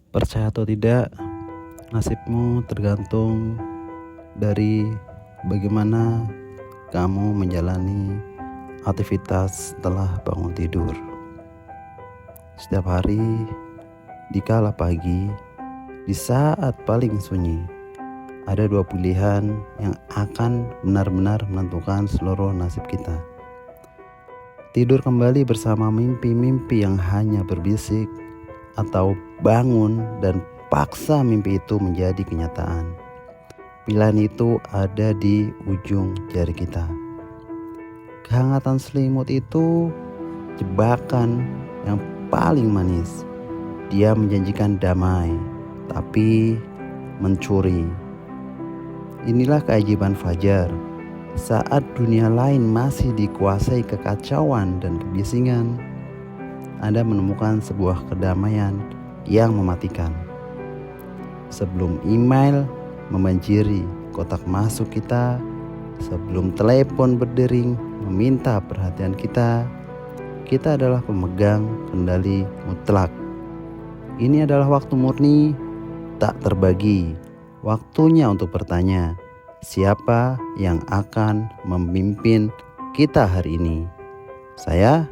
Percaya atau tidak, nasibmu tergantung dari bagaimana kamu menjalani aktivitas setelah bangun tidur. Setiap hari, di kala pagi, di saat paling sunyi, ada dua pilihan yang akan benar-benar menentukan seluruh nasib kita. Tidur kembali bersama mimpi-mimpi yang hanya berbisik, atau bangun dan paksa mimpi itu menjadi kenyataan. Pilihan itu ada di ujung jari kita. Kehangatan selimut itu jebakan yang paling manis. Dia menjanjikan damai, tapi mencuri. Inilah keajaiban fajar. Saat dunia lain masih dikuasai kekacauan dan kebisingan, Anda menemukan sebuah kedamaian yang mematikan. Sebelum email membanjiri kotak masuk kita, sebelum telepon berdering meminta perhatian kita adalah pemegang kendali mutlak. Ini adalah waktu murni, tak terbagi. Waktunya untuk bertanya, siapa yang akan memimpin kita hari ini? Saya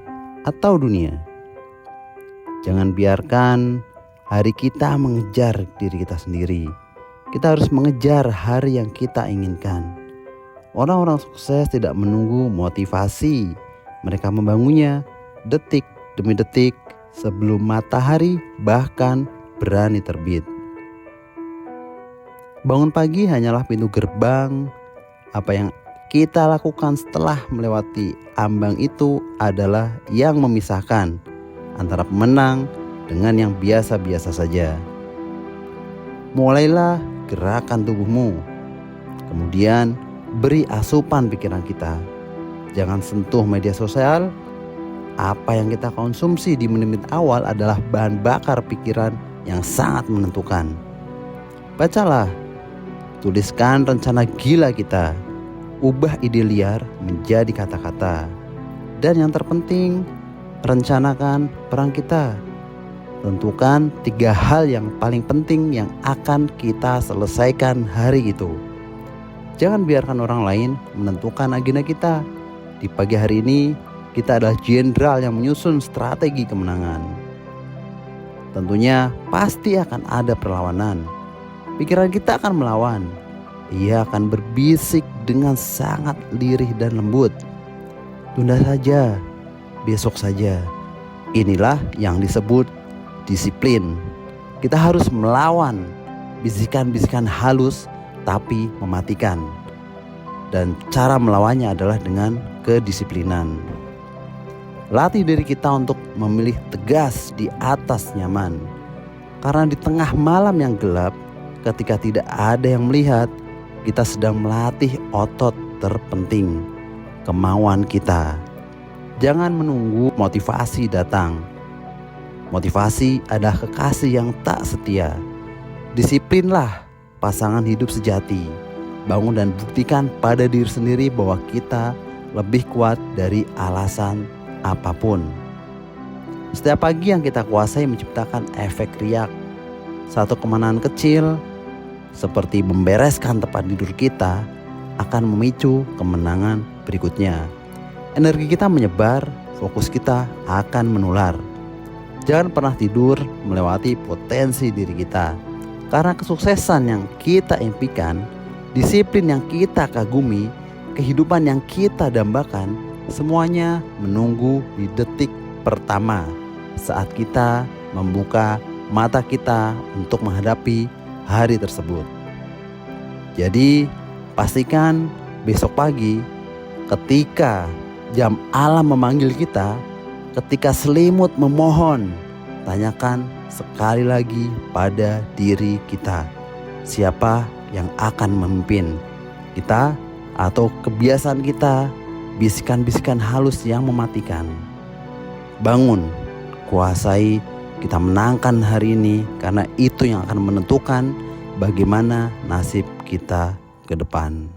atau dunia? Jangan biarkan hari kita mengejar diri kita sendiri. Kita harus mengejar hari yang kita inginkan. Orang-orang sukses tidak menunggu motivasi. Mereka membangunnya detik demi detik sebelum matahari bahkan berani terbit. Bangun pagi hanyalah pintu gerbang. Apa yang kita lakukan setelah melewati ambang itu adalah yang memisahkan antara pemenang dengan yang biasa-biasa saja. Mulailah gerakan tubuhmu. Kemudian beri asupan pikiran kita. Jangan sentuh media sosial. Apa yang kita konsumsi di menit-menit awal adalah bahan bakar pikiran yang sangat menentukan. Bacalah. Tuliskan rencana gila kita. Ubah ide liar menjadi kata-kata. Dan yang terpenting, rencanakan perang kita. Tentukan 3 hal yang paling penting yang akan kita selesaikan hari itu. Jangan biarkan orang lain menentukan agenda kita. Di pagi hari ini, kita adalah jenderal yang menyusun strategi kemenangan. Tentunya pasti akan ada perlawanan. Pikiran kita akan melawan. Ia akan berbisik dengan sangat lirih dan lembut. Tunda saja. Besok saja. Inilah yang disebut disiplin. Kita harus melawan bisikan-bisikan halus tapi mematikan. Dan cara melawannya adalah dengan kedisiplinan. Latih diri kita untuk memilih tegas di atas nyaman. Karena di tengah malam yang gelap, ketika tidak ada yang melihat, kita sedang melatih otot terpenting, kemauan kita. Jangan menunggu motivasi datang. Motivasi adalah kekasih yang tak setia. Disiplinlah pasangan hidup sejati. Bangun dan buktikan pada diri sendiri bahwa kita lebih kuat dari alasan apapun. Setiap pagi yang kita kuasai menciptakan efek riak. Satu kemenangan kecil seperti membereskan tempat tidur kita akan memicu kemenangan berikutnya. Energi kita menyebar, fokus kita akan menular. Jangan pernah tidur melewati potensi diri kita. Karena kesuksesan yang kita impikan, disiplin yang kita kagumi, kehidupan yang kita dambakan, semuanya menunggu di detik pertama saat kita membuka mata kita untuk menghadapi hari tersebut. Jadi pastikan besok pagi ketika jam alam memanggil kita, ketika selimut memohon, tanyakan sekali lagi pada diri kita, siapa yang akan memimpin kita atau kebiasaan kita, bisikan-bisikan halus yang mematikan. Bangun, kuasai, kita menangkan hari ini karena itu yang akan menentukan bagaimana nasib kita ke depan.